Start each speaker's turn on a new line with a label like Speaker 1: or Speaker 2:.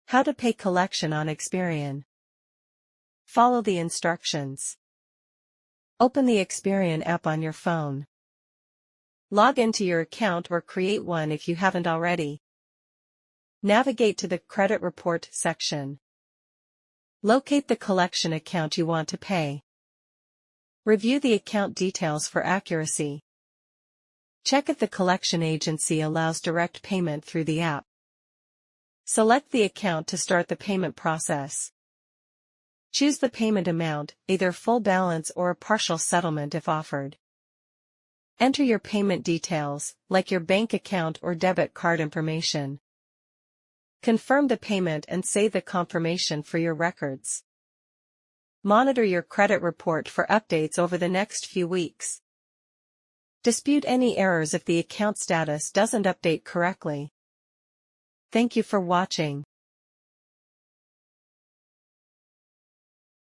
Speaker 1: How to pay collection on Experian. Follow the instructions. Open the Experian app on your phone. Log into your account or create one if you haven't already. Navigate to the Credit Report section. Locate the collection account you want to pay. Review the account details for accuracy. Check if the collection agency allows direct payment through the app. Select the account to start the payment process. Choose the payment amount, either full balance or a partial settlement if offered. Enter your payment details, like your bank account or debit card information. Confirm the payment and save the confirmation for your records. Monitor your credit report for updates over the next few weeks. Dispute any errors if the account status doesn't update correctly. Thank you for watching.